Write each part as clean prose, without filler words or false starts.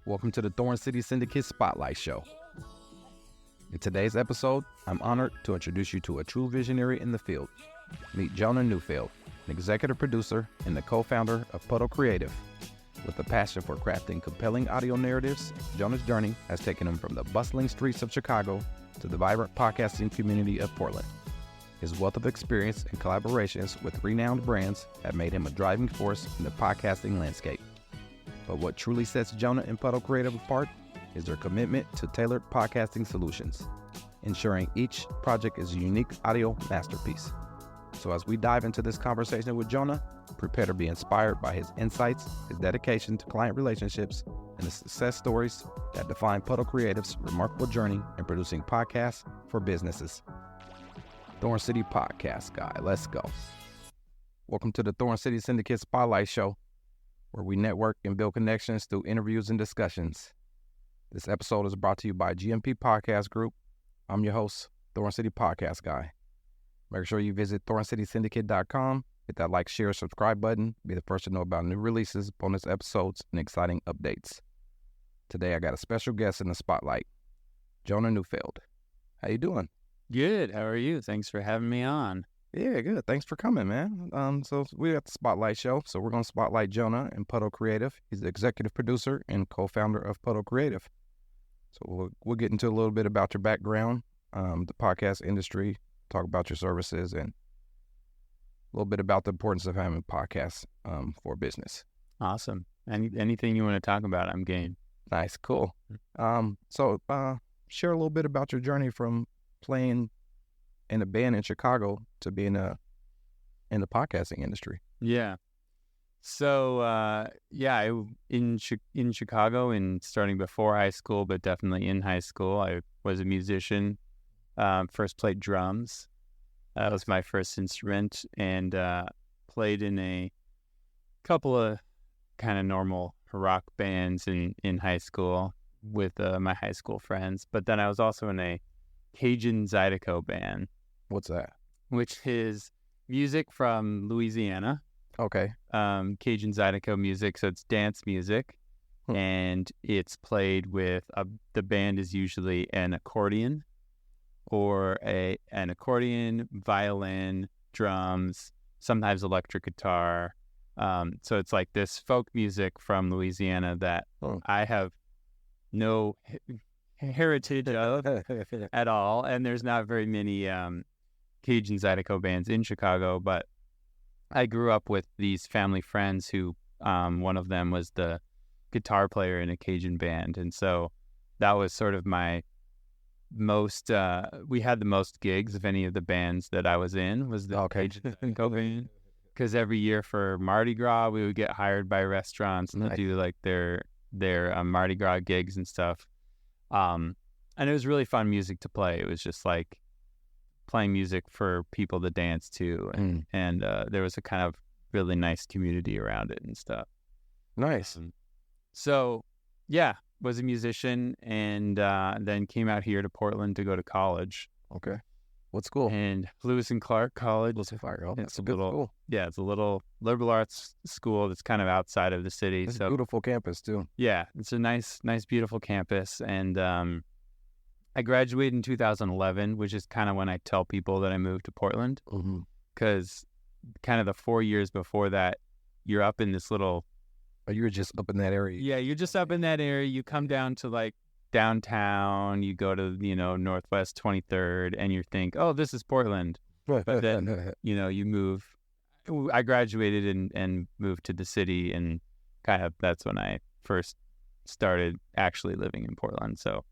Welcome to the Thorn City Syndicate Spotlight Show. In today's episode, I'm honored to introduce you to a true visionary in the field. Meet Jonah Geil-Neufeld, an executive producer and the co-founder of Puddle Creative. With a passion for crafting compelling audio narratives, Jonah's journey has taken him from the bustling streets of Chicago to the vibrant podcasting community of Portland. His wealth of experience and collaborations with renowned brands have made him a driving force in the podcasting landscape. But what truly sets Jonah and Puddle Creative apart is their commitment to tailored podcasting solutions, ensuring each project is a unique audio masterpiece. So as we dive into this conversation with Jonah, prepare to be inspired by his insights, his dedication to client relationships, and the success stories that define Puddle Creative's remarkable journey in producing podcasts for businesses. Thorn City Podcast Guy, let's go. Welcome to the Thorn City Syndicate Spotlight Show, where we network and build connections through interviews and discussions. This episode is brought to you by GMP Podcast Group. I'm your host, Thorn City Podcast Guy. Make sure you visit thorncitysyndicate.com, hit that like, share, subscribe button, be the first to know about new releases, bonus episodes, and exciting updates. Today, I got a special guest in the spotlight, Jonah Geil-Neufeld. How you doing? Good. How are you? Thanks for having me on. Yeah, good. Thanks for coming, man. So we're at the Spotlight Show, so we're going to spotlight Jonah and Puddle Creative. He's the executive producer and co-founder of Puddle Creative. So we'll get into a little bit about your background, the podcast industry, talk about your services, and a little bit about the importance of having podcasts for business. Awesome. Anything you want to talk about, I'm game. Nice, cool. So share a little bit about your journey from playing in a band in Chicago to being in the podcasting industry. Yeah. So, in Chicago, and starting before high school, but definitely in high school, I was a musician. First played drums. That was my first instrument, and played in a couple of kind of normal rock bands in high school with my high school friends. But then I was also in a Cajun Zydeco band. What's that? Which is music from Louisiana. Okay. Cajun Zydeco music, so it's dance music, and it's played with the band is usually an accordion, or an accordion, violin, drums, sometimes electric guitar. So it's like this folk music from Louisiana that I have no heritage of at all, and there's not very many Cajun Zydeco bands in Chicago, but I grew up with these family friends who one of them was the guitar player in a Cajun band, and so that was sort of my most we had the most gigs of any of the bands that I was in, was the Cajun Zydeco band, because every year for Mardi Gras we would get hired by restaurants to do like their Mardi Gras gigs and stuff. And it was really fun music to play. It was just like playing music for people to dance to, and there was a kind of really nice community around it and stuff. Nice. So, yeah, was a musician, and then came out here to Portland to go to college. Okay. What school? And Lewis and Clark College. Lewis and Clark. Oh, it's a good school. Yeah, it's a little liberal arts school that's kind of outside of the city. It's a beautiful campus too. Yeah, it's a nice, beautiful campus. And I graduated in 2011, which is kind of when I tell people that I moved to Portland, because kind of the 4 years before that, you're up in this little... Oh, you were just up in that area. Yeah, you're just up in that area. You come down to like downtown, you go to, Northwest 23rd, and you think, oh, this is Portland. But then, you move. I graduated and moved to the city, and kind of that's when I first started actually living in Portland. So,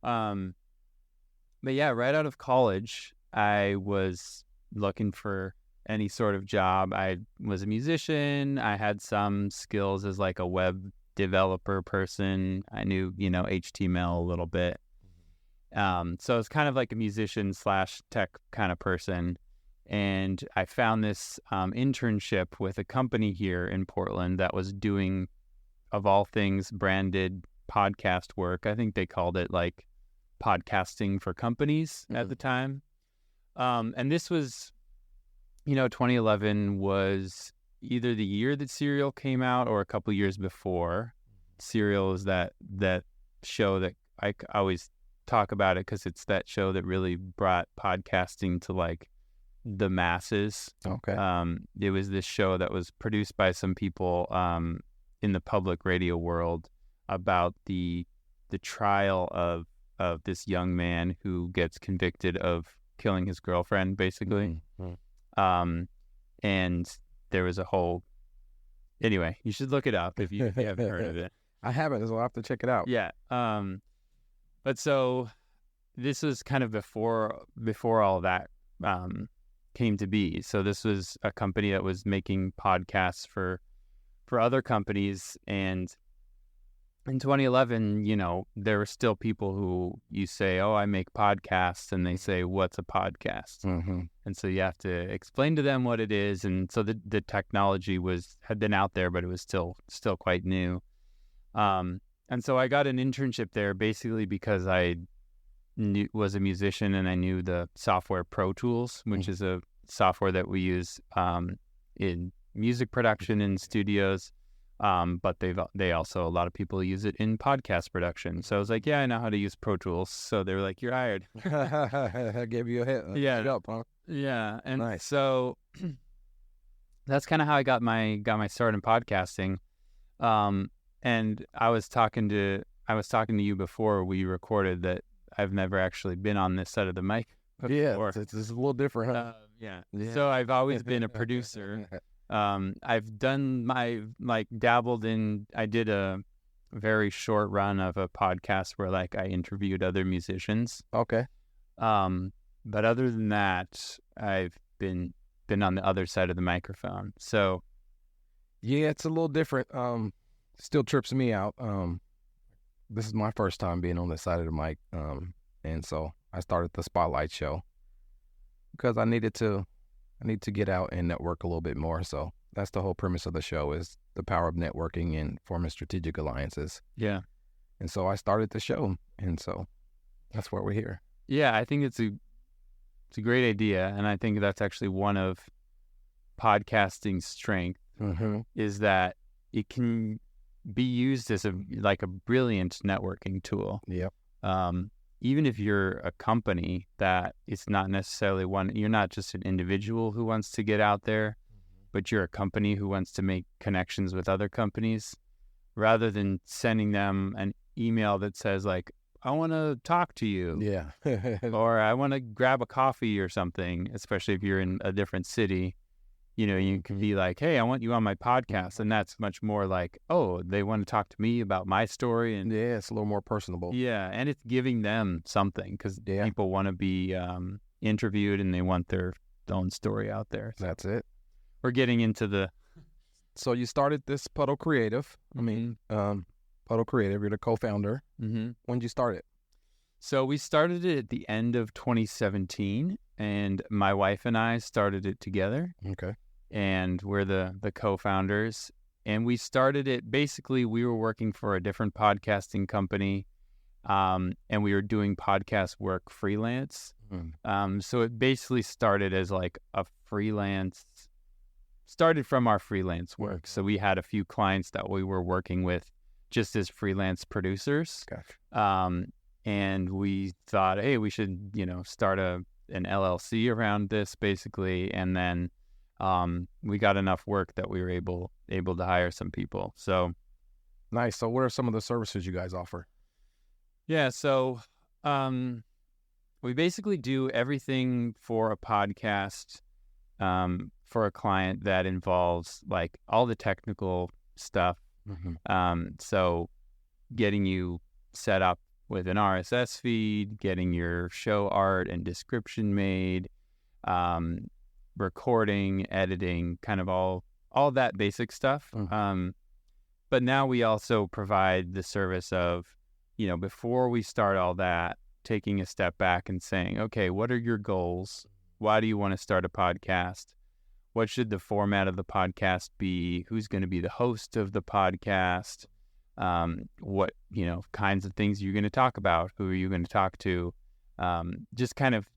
but yeah, right out of college, I was looking for any sort of job. I was a musician. I had some skills as like a web developer person. I knew, HTML a little bit. So it's kind of like a musician / tech kind of person. And I found this internship with a company here in Portland that was doing, of all things, branded podcast work. I think they called it like podcasting for companies at the time. And this was, 2011 was either the year that Serial came out or a couple years before. Serial is that show that I always talk about it because it's that show that really brought podcasting to like the masses. Okay. It was this show that was produced by some people in the public radio world about the trial of this young man who gets convicted of killing his girlfriend, basically. Mm-hmm. And there was a whole... Anyway, you should look it up if you haven't heard of it. I haven't, so I'll have to check it out. Yeah. But so this was kind of before all that came to be. So this was a company that was making podcasts for other companies. And in 2011, there were still people who you say, oh, I make podcasts. And they say, what's a podcast? Mm-hmm. And so you have to explain to them what it is. And so the technology had been out there, but it was still quite new. And so I got an internship there basically because I was a musician and I knew the software Pro Tools, which is a software that we use in music production in studios. But they also, a lot of people use it in podcast production. So I was like, yeah, I know how to use Pro Tools. So they were like, you're hired. I gave you a hit. Yeah. Up, huh? Yeah. And nice. So that's kind of how I got my start in podcasting. And I was talking to you before we recorded that I've never actually been on this side of the mic before. Yeah, it's a little different, huh? Yeah. So I've always been a producer. I've done dabbled in, I did a very short run of a podcast where I interviewed other musicians. Okay. But other than that, I've been on the other side of the microphone. So yeah, it's a little different. Still trips me out. This is my first time being on this side of the mic. And so I started the Spotlight show because I need to get out and network a little bit more. So that's the whole premise of the show, is the power of networking and forming strategic alliances. Yeah. And so I started the show, and so that's why we're here. Yeah, I think it's a great idea, and I think that's actually one of podcasting's strength, is that it can be used as a brilliant networking tool. Yep. Even if you're a company that it's not necessarily you're not just an individual who wants to get out there, but you're a company who wants to make connections with other companies, rather than sending them an email that says I want to talk to you. Yeah. Or I want to grab a coffee or something, especially if you're in a different city. You can be like, hey, I want you on my podcast. And that's much more like, oh, they want to talk to me about my story. And yeah, it's a little more personable. Yeah. And it's giving them something, because people want to be interviewed and they want their own story out there. So that's it. We're getting into So you started this Puddle Creative. Puddle Creative, you're the co-founder. Mm-hmm. When did you start it? So we started it at the end of 2017, and my wife and I started it together. Okay. And we're the co-founders. And we started it, basically, we were working for a different podcasting company, and we were doing podcast work freelance. So it basically started as started from our freelance work. So we had a few clients that we were working with just as freelance producers. Gotcha. And we thought, hey, we should, start an LLC around this, basically. And then we got enough work that we were able to hire some people. So nice. So what are some of the services you guys offer? Yeah, so we basically do everything for a podcast for a client that involves all the technical stuff. So getting you set up with an RSS feed, getting your show art and description made, recording, editing, kind of all that basic stuff. But now we also provide the service of, before we start all that, taking a step back and saying, okay, what are your goals? Why do you want to start a podcast? What should the format of the podcast be? Who's going to be the host of the podcast? What, kinds of things you're going to talk about? Who are you going to talk to? Just kind of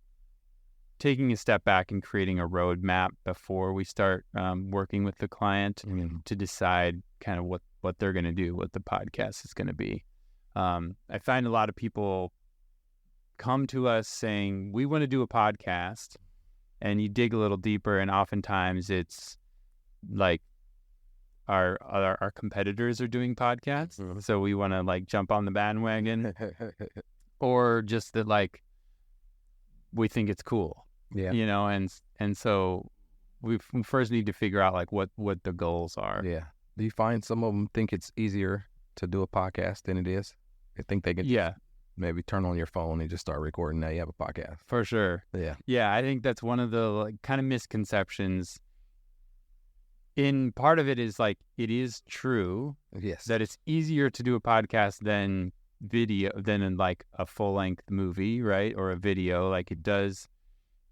taking a step back and creating a roadmap before we start working with the client to decide kind of what they're going to do, what the podcast is going to be. I find a lot of people come to us saying, we want to do a podcast, and you dig a little deeper, and oftentimes it's like our competitors are doing podcasts, so we want to like jump on the bandwagon, or just that like we think it's cool, you know, and so we first need to figure out like what the goals are. Yeah. Do you find some of them think it's easier to do a podcast than it is? I think they can maybe turn on your phone and just start recording. Now you have a podcast. For sure. Yeah, I think that's one of the like kind of misconceptions. In part of it is like, it is true that it's easier to do a podcast than video, than in like a full-length movie, right? Or a video. Like it does,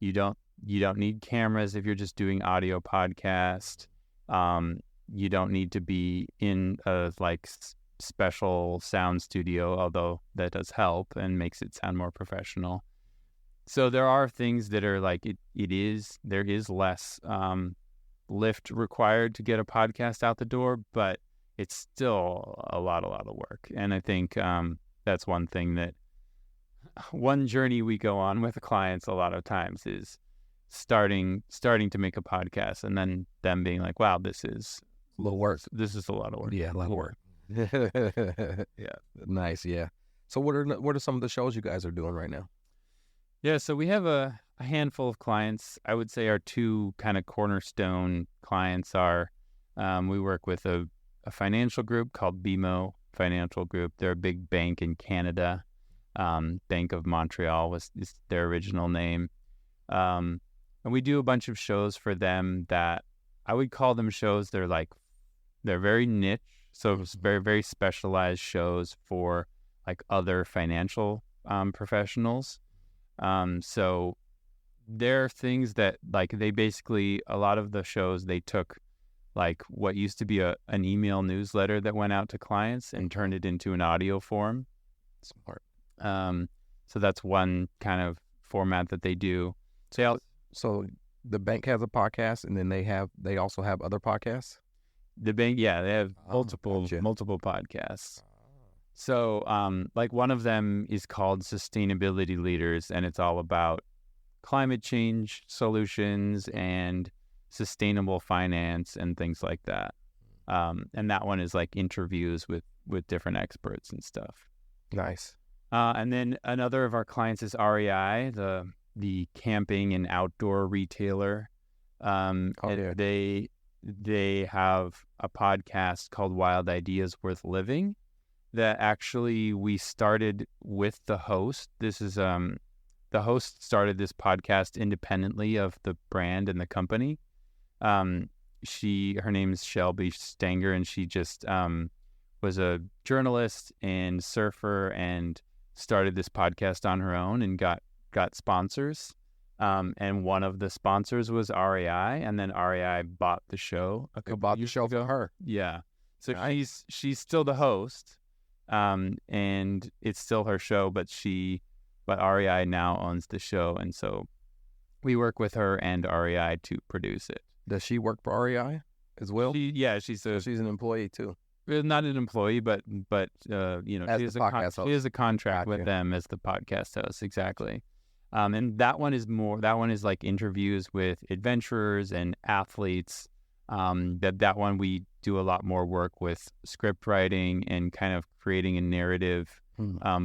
you don't need cameras if you're just doing audio podcast. You don't need to be in a like special sound studio, although that does help and makes it sound more professional. So there are things that are like, there is less lift required to get a podcast out the door, but it's still a lot of work. And I think that's one journey we go on with the clients a lot of times is starting to make a podcast, and then them being like, wow, this is a little work. This is a lot of work. Yeah, a lot of work. Yeah. Nice. Yeah. So what are some of the shows you guys are doing right now? Yeah, so we have a handful of clients. I would say our two kind of cornerstone clients are, we work with a financial group called BMO Financial Group. They're a big bank in Canada. Bank of Montreal is their original name. And we do a bunch of shows for them that I would call them shows. They're very niche. So it's very, very specialized shows for like other financial professionals. So there are things that like they basically, a lot of the shows, they took like what used to be an email newsletter that went out to clients and turned it into an audio form. Smart. So that's one kind of format that they do. So the bank has a podcast, and then they also have other podcasts? The bank, they have multiple podcasts. So, like one of them is called Sustainability Leaders, and it's all about climate change solutions and sustainable finance and things like that. And that one is like interviews with different experts and stuff. Nice. And then another of our clients is REI, the camping and outdoor retailer. They have a podcast called Wild Ideas Worth Living that actually we started with the host. This is the host started this podcast independently of the brand and the company. Her name is Shelby Stanger, and she just was a journalist and surfer and started this podcast on her own and got sponsors. And one of the sponsors was REI, and then REI bought the show a couple years ago. For her. Yeah. So nice. she's still the host, and it's still her show, but REI now owns the show, and so we work with her and REI to produce it. Does she work for REI as well? She's an employee too. Not an employee, but she has a contract with them as the podcast host. Exactly. And that one is like interviews with adventurers and athletes. That one we do a lot more work with script writing and kind of creating a narrative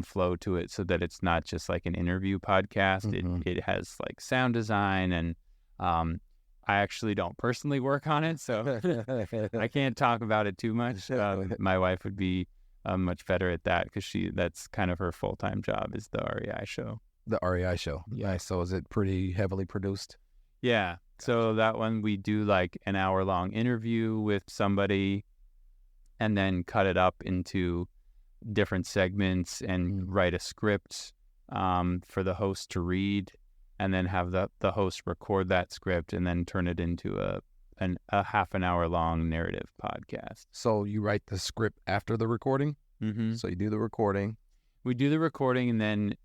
flow to it, so that it's not just like an interview podcast. Mm-hmm. It has like sound design, and I actually don't personally work on it, so I can't talk about it too much. My wife would be much better at that, because that's kind of her full-time job, is the REI show. The REI show. Yeah. Nice. So is it pretty heavily produced? Yeah. Gotcha. So that one we do like an hour-long interview with somebody, and then cut it up into different segments and write a script for the host to read, and then have the host record that script and then turn it into a half an hour long narrative podcast. So you write the script after the recording? Mm-hmm. So you do the recording. We do the recording, and then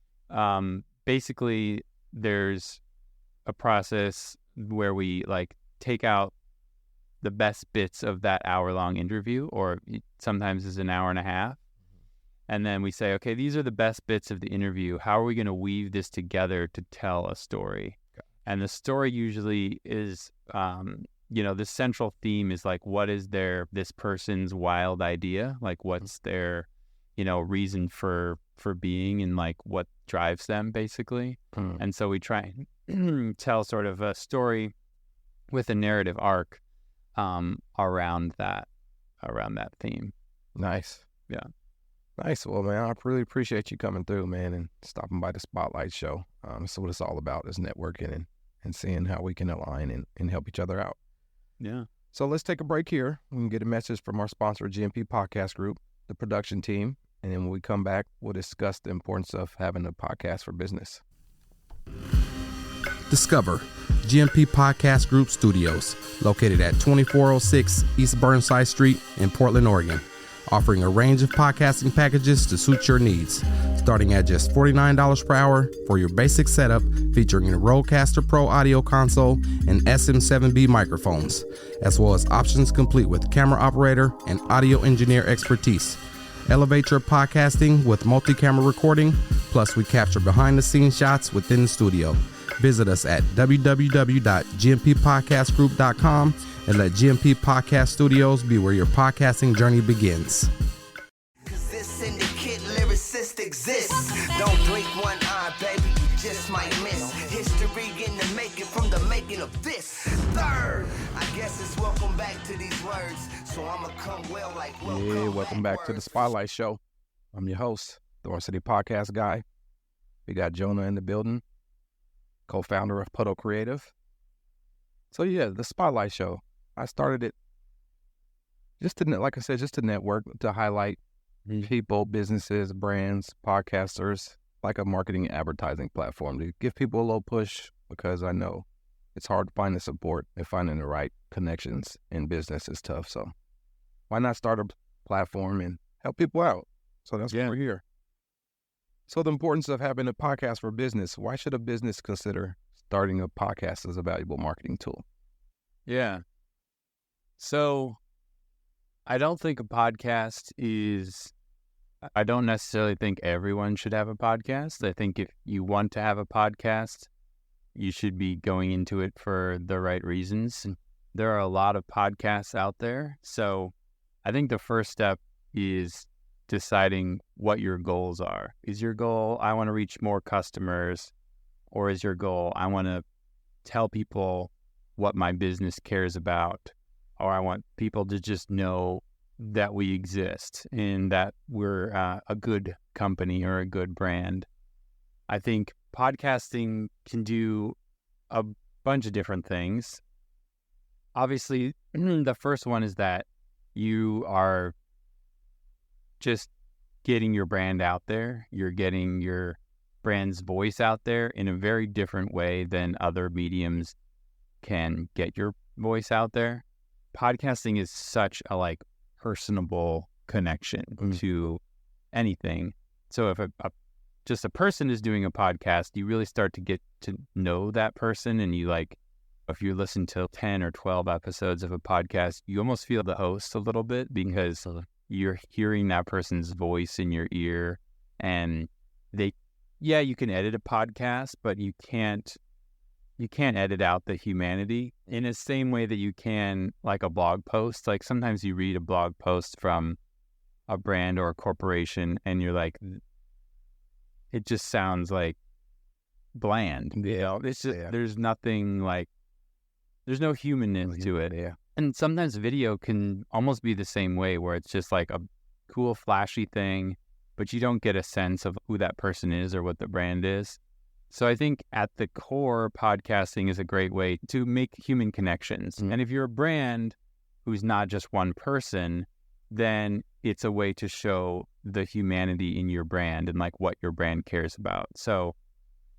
basically there's a process where we like take out the best bits of that hour-long interview, or sometimes is an hour and a half. And then we say, okay, these are the best bits of the interview. How are we going to weave this together to tell a story? And the story usually is, the central theme is like, what is this person's wild idea? Like, what's their, reason for being, and like what drives them, basically. And so we try and tell sort of a story with a narrative arc around that theme. Nice. Yeah. Nice. Well, man, I really appreciate you coming through, man, and stopping by the Spotlight Show. That's what it's all about, is networking and seeing how we can align and help each other out. Yeah. So let's take a break here. We can get a message from our sponsor, GMP Podcast Group, the production team. And then when we come back, we'll discuss the importance of having a podcast for business. Discover GMP Podcast Group Studios, located at 2406 East Burnside Street in Portland, Oregon, offering a range of podcasting packages to suit your needs, starting at just $49 per hour for your basic setup, featuring a Rodecaster Pro audio console and SM7B microphones, as well as options complete with camera operator and audio engineer expertise. Elevate your podcasting with multi-camera recording, plus we capture behind-the-scenes shots within the studio. Visit us at www.gmpodcastgroup.com and let GMP Podcast Studios be where your podcasting journey begins. This syndicate lyricist exists. Don't blink one eye, baby, you just might miss. History in the making from the making of this. Third, I guess it's welcome back to these words. So I'ma come well like welcome back to the Spotlight Show. I'm your host, Thorn City Podcast Guy. We got Jonah in the building, co-founder of Puddle Creative. So yeah, the Spotlight Show. I started it just to network, to highlight people, businesses, brands, podcasters, like a marketing and advertising platform, to give people a little push, because I know it's hard to find the support, and finding the right connections in business is tough. So why not start a platform and help people out? So that's why we're here. So the importance of having a podcast for business. Why should a business consider starting a podcast as a valuable marketing tool? Yeah. So I don't think a podcast I don't necessarily think everyone should have a podcast. I think if you want to have a podcast, you should be going into it for the right reasons. There are a lot of podcasts out there. So I think the first step is deciding what your goals are. Is your goal, I want to reach more customers? Or is your goal, I want to tell people what my business cares about? Or I want people to just know that we exist and that we're a good company or a good brand. I think podcasting can do a bunch of different things. Obviously, the first one is that you are just getting your brand out there. You're getting your brand's voice out there in a very different way than other mediums can get your voice out there. Podcasting is such a personable connection to anything. So if just a person is doing a podcast, you really start to get to know that person, and you if you listen to 10 or 12 episodes of a podcast, you almost feel the host a little bit, because you're hearing that person's voice in your ear. And you can edit a podcast, but you can't edit out the humanity in the same way that you can a blog post. Sometimes you read a blog post from a brand or a corporation and you're like, it just sounds bland. Yeah. It's just, there's nothing there's no humanness to it. Yeah. And sometimes video can almost be the same way, where it's just a cool, flashy thing, but you don't get a sense of who that person is or what the brand is. So I think at the core, podcasting is a great way to make human connections. And if you're a brand who's not just one person, then it's a way to show the humanity in your brand and what your brand cares about. So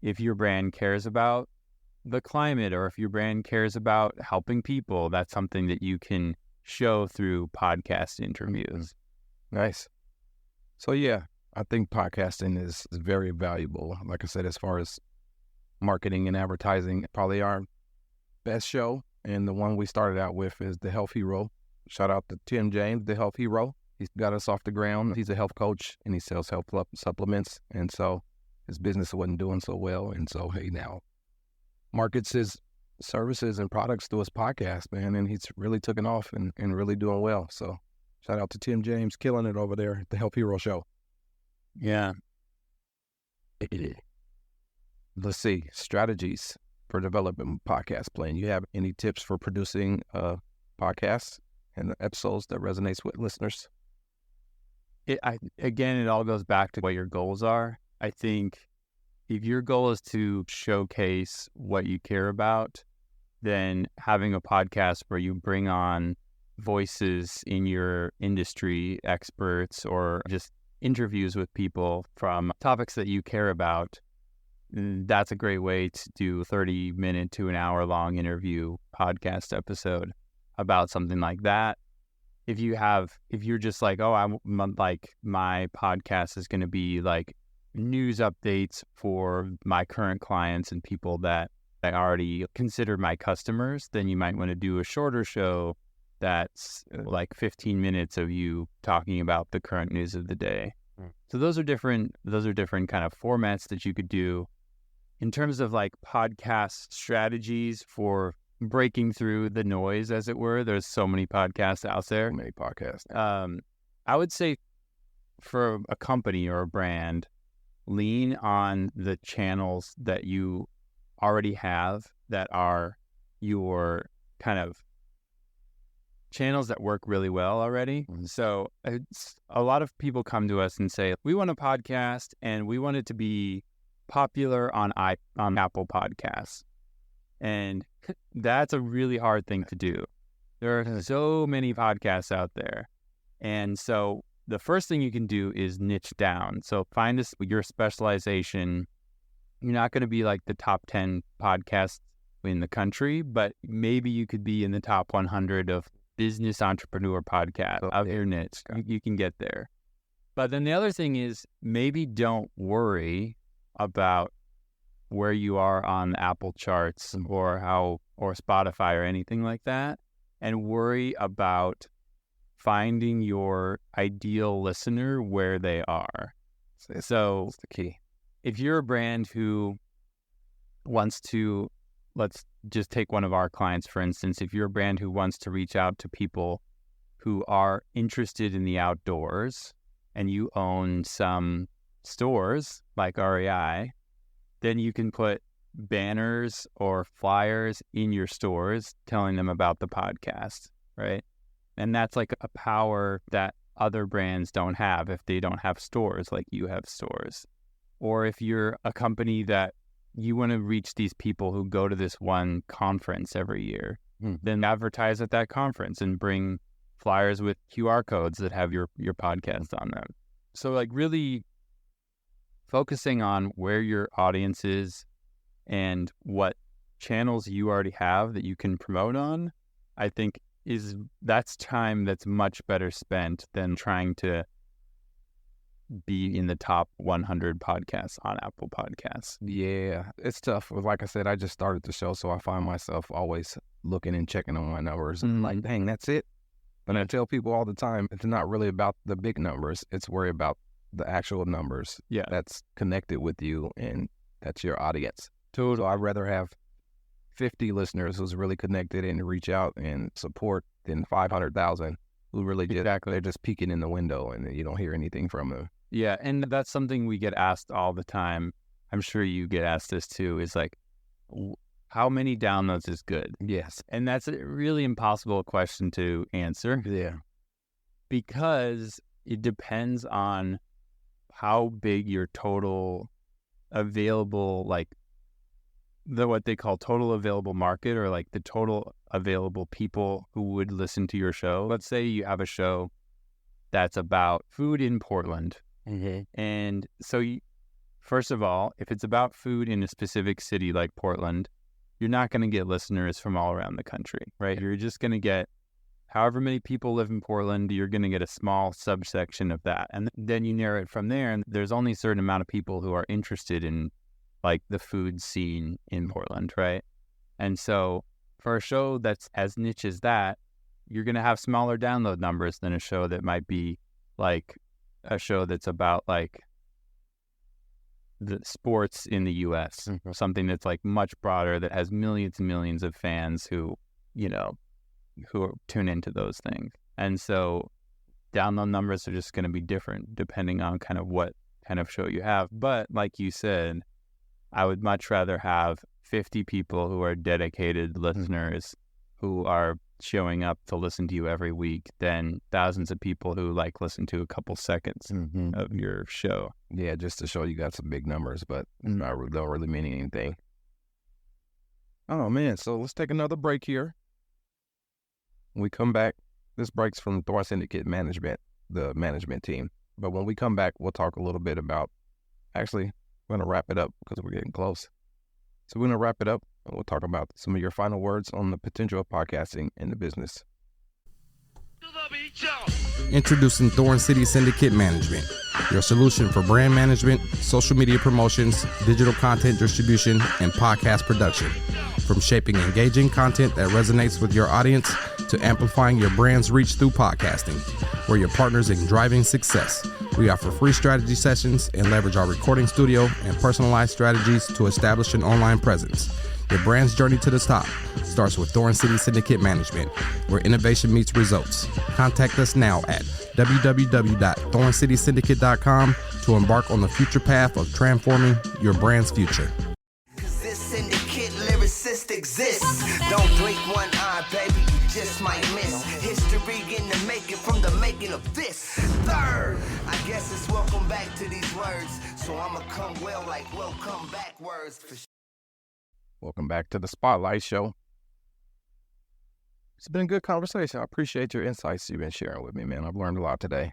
if your brand cares about the climate, or if your brand cares about helping people, that's something that you can show through podcast interviews. Nice. So yeah, I think podcasting is very valuable. Like I said, as far as marketing and advertising, probably our best show And the one we started out with is the Health Hero. Shout out to Tim James, the Health Hero. He's got us off the ground. He's a health coach, and he sells health supplements. And so his business wasn't doing so well. And so he now markets his services and products through his podcast, man. And he's really taken off and really doing well. So shout out to Tim James, killing it over there at the Health Hero Show. Yeah. Let's see, strategies for developing podcast plan. You have any tips for producing podcasts and episodes that resonates with listeners? Again, it all goes back to what your goals are. I think if your goal is to showcase what you care about, then having a podcast where you bring on voices in your industry, experts, or just interviews with people from topics that you care about, that's a great way to do a 30-minute to an hour-long interview podcast episode about something like that. If you're just like, oh, my podcast is going to be like news updates for my current clients and people that I already consider my customers, then you might want to do a shorter show that's like 15 minutes of you talking about the current news of the day. So those are different kind of formats that you could do. In terms of like podcast strategies for breaking through the noise, as it were, there's so many podcasts out there. Many podcasts. I would say for a company or a brand, lean on the channels that you already have that are your kind of channels that work really well already. So a lot of people come to us and say, we want a podcast and we want it to be popular on Apple Podcasts. And that's a really hard thing to do. There are so many podcasts out there. And so the first thing you can do is niche down. So find your specialization. You're not going to be like the top 10 podcasts in the country, but maybe you could be in the top 100 of business entrepreneur podcasts of your niche. You can get there. But then the other thing is maybe don't worry about where you are on the Apple charts or Spotify or anything like that, and worry about finding your ideal listener where they are. So that's the key. If you're a brand who wants to, let's just take one of our clients, for instance, if you're a brand who wants to reach out to people who are interested in the outdoors and you own some stores like REI, then you can put banners or flyers in your stores telling them about the podcast, right? And that's like a power that other brands don't have if they don't have stores like you have stores. Or if you're a company that you want to reach these people who go to this one conference every year, then advertise at that conference and bring flyers with QR codes that have your podcast on them. So like really focusing on where your audience is and what channels you already have that you can promote on, I think that's time that's much better spent than trying to be in the top 100 podcasts on Apple Podcasts. Yeah, it's tough. Like I said, I just started the show, so I find myself always looking and checking on my numbers. And like, dang, that's it. But I tell people all the time, it's not really about the big numbers. It's worry about the actual numbers that's connected with you, and that's your audience. Totally. So I'd rather have 50 listeners who's really connected and reach out and support than 500,000 who really they're just peeking in the window and you don't hear anything from them. Yeah, and that's something we get asked all the time. I'm sure you get asked this too, is like, how many downloads is good? Yes. And that's a really impossible question to answer. Yeah. Because it depends on how big your total available, like what they call total available market, or like the total available people who would listen to your show. Let's say you have a show that's about food in Portland. And so first of all, if it's about food in a specific city like Portland, you're not going to get listeners from all around the country, right? You're just going to get however many people live in Portland, you're going to get a small subsection of that. And then you narrow it from there. And there's only a certain amount of people who are interested in like the food scene in Portland, right? And so for a show that's as niche as that, you're going to have smaller download numbers than a show that might be like a show that's about like the sports in the US, something that's like much broader, that has millions and millions of fans who, who tune into those things. And so download numbers are just going to be different depending on kind of what kind of show you have. But like you said, I would much rather have 50 people who are dedicated listeners who are showing up to listen to you every week than thousands of people who like listen to a couple seconds of your show. Yeah, just to show you got some big numbers, but don't really mean anything. Oh man, so let's take another break here. When we come back, this break's from Thorn Syndicate management, the management team. But when we come back, we'll talk a little bit about, actually, we're going to wrap it up because we're getting close. So we're going to wrap it up, and we'll talk about some of your final words on the potential of podcasting in the business. Introducing Thorn City Syndicate Management, your solution for brand management, social media promotions, digital content distribution, and podcast production. From shaping engaging content that resonates with your audience to amplifying your brand's reach through podcasting, we're your partners in driving success. We offer free strategy sessions and leverage our recording studio and personalized strategies to establish an online presence. Your brand's journey to the top starts with Thorn City Syndicate Management, where innovation meets results. Contact us now at www.thorncitysyndicate.com to embark on the future path of transforming your brand's future. This syndicate lyricist exists. Don't blink one eye, baby, you just might miss. History in the making from the making of this. Third, I guess it's welcome back to these words. So I'ma come well like welcome back words for sure. Welcome back to the Spotlight Show. It's been a good conversation. I appreciate your insights you've been sharing with me, man. I've learned a lot today.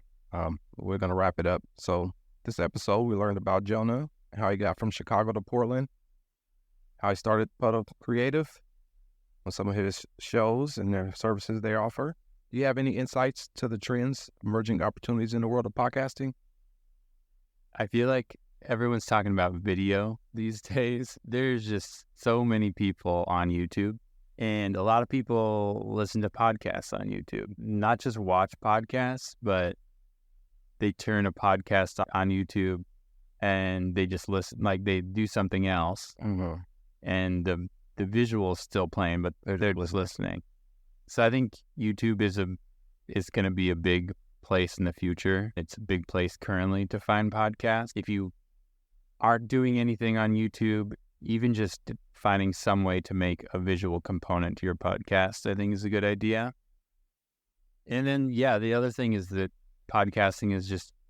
We're going to wrap it up. So this episode, we learned about Jonah, how he got from Chicago to Portland, how he started Puddle Creative, on some of his shows and their services they offer. Do you have any insights to the trends, emerging opportunities in the world of podcasting? I feel like everyone's talking about video these days. There's just so many people on YouTube, and a lot of people listen to podcasts on YouTube. Not just watch podcasts, but they turn a podcast on YouTube and they just listen, like they do something else, and the visual's still playing, but they're just listening. So I think YouTube is going to be a big place in the future. It's a big place currently to find podcasts. If you aren't doing anything on YouTube, even just finding some way to make a visual component to your podcast, I think is a good idea. And then, the other thing is that podcasting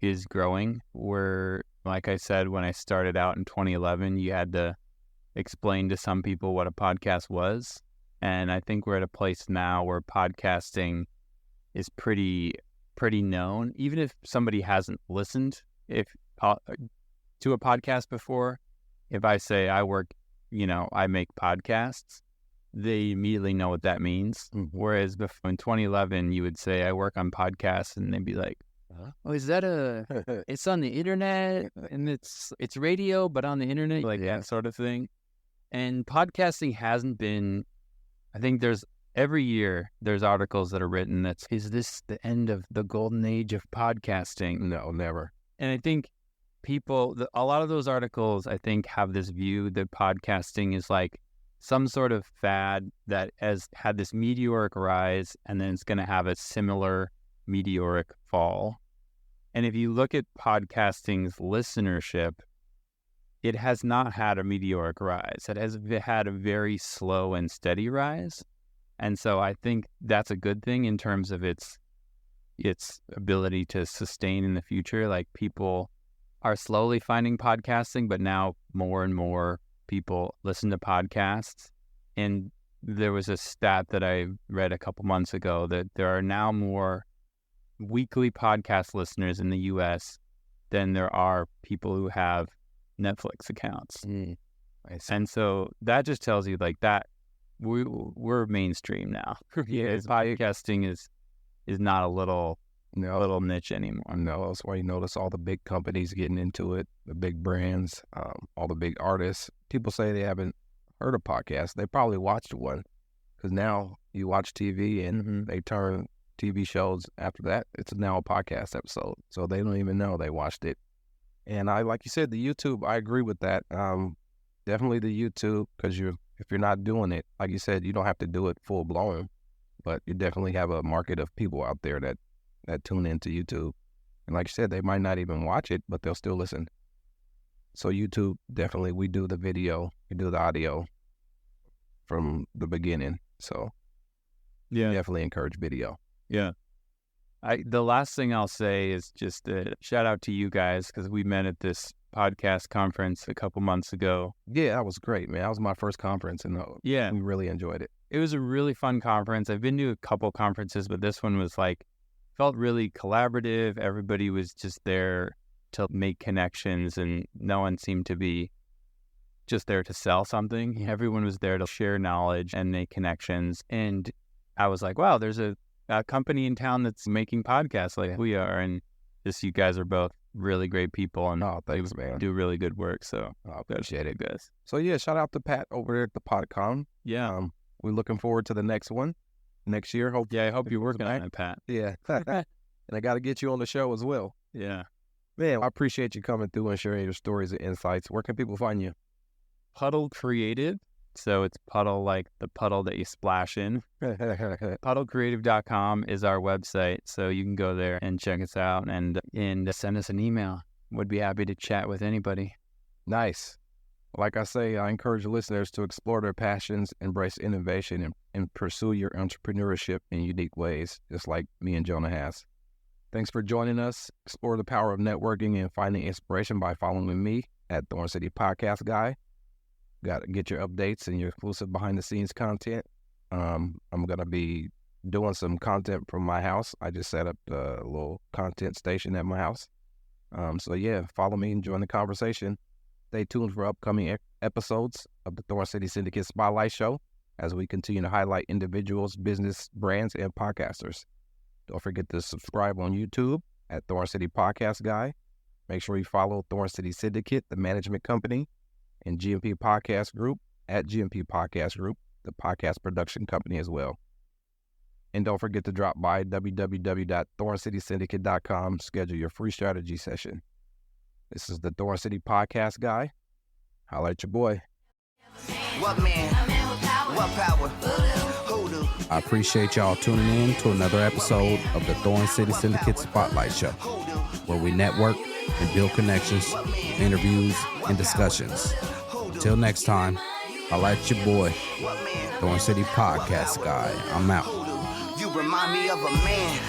is growing. Where, like I said, when I started out in 2011, you had to explain to some people what a podcast was. And I think we're at a place now where podcasting is pretty known. Even if somebody hasn't listened to a podcast before, if I say I work, I make podcasts, they immediately know what that means. Whereas before, in 2011, you would say I work on podcasts, and they'd be like, "Oh, is that it's on the internet and it's radio, but on the internet," like that sort of thing. And podcasting hasn't been. I think every year there's articles that are written is this the end of the golden age of podcasting? No, never. And I think a lot of those articles, I think, have this view that podcasting is like some sort of fad that has had this meteoric rise, and then it's going to have a similar meteoric fall. And if you look at podcasting's listenership, it has not had a meteoric rise. It has had a very slow and steady rise. And so I think that's a good thing in terms of its ability to sustain in the future. Like, people are slowly finding podcasting, but now more and more people listen to podcasts. And there was a stat that I read a couple months ago that there are now more weekly podcast listeners in the U.S. than there are people who have Netflix accounts. And so that just tells you like that we're mainstream now. Podcasting is not a little niche anymore. No, that's why you notice all the big companies getting into it, the big brands, all the big artists. People say they haven't heard a podcast. They probably watched one, Because now you watch TV and they turn TV shows after that. It's now a podcast episode. So they don't even know they watched it. And like you said, the YouTube, I agree with that. Definitely the YouTube, because if you're not doing it, like you said, you don't have to do it full blown, but you definitely have a market of people out there that tune into YouTube. And like you said, they might not even watch it, but they'll still listen. So YouTube, definitely, we do the video, we do the audio from the beginning. So definitely encourage video. Yeah. The last thing I'll say is just a shout out to you guys, because we met at this podcast conference a couple months ago. Yeah, that was great, man. That was my first conference, and we really enjoyed it. It was a really fun conference. I've been to a couple conferences, but this one was felt really collaborative. Everybody was just there to make connections, and no one seemed to be just there to sell something. Everyone was there to share knowledge and make connections. And I was like, wow, there's a company in town that's making podcasts like we are, and just you guys are both really great people, and thanks, man. Do really good work. So I appreciate it, guys. So shout out to Pat over there at the PodCon. Yeah, we're looking forward to the next one next year. I hope you're working on it, Pat. Yeah, and I got to get you on the show as well. Yeah, man, I appreciate you coming through and sharing your stories and insights. Where can people find you? Puddle Creative. So it's puddle like the puddle that you splash in. Puddlecreative.com is our website. So you can go there and check us out and send us an email. Would be happy to chat with anybody. Nice. Like I say, I encourage listeners to explore their passions, embrace innovation, and pursue your entrepreneurship in unique ways, just like me and Jonah has. Thanks for joining us. Explore the power of networking and finding inspiration by following me at Thorn City Podcast Guy. Got to get your updates and your exclusive behind-the-scenes content. I'm going to be doing some content from my house. I just set up a little content station at my house. Follow me and join the conversation. Stay tuned for upcoming episodes of the Thorn City Syndicate Spotlight Show as we continue to highlight individuals, business, brands, and podcasters. Don't forget to subscribe on YouTube at Thorn City Podcast Guy. Make sure you follow Thorn City Syndicate, the management company, and GMP Podcast Group at GMP Podcast Group, the podcast production company as well. And don't forget to drop by www.thorncitysyndicate.com, schedule your free strategy session. This is the Thorn City Podcast Guy. Holla at your boy. What man? What power? Hoodoo. I appreciate y'all tuning in to another episode of the Thorn City Syndicate Spotlight Show, where we network and build connections, interviews, and discussions. Until next time, I like your boy, Thorn City Podcast Guy. I'm out. You remind me of a man.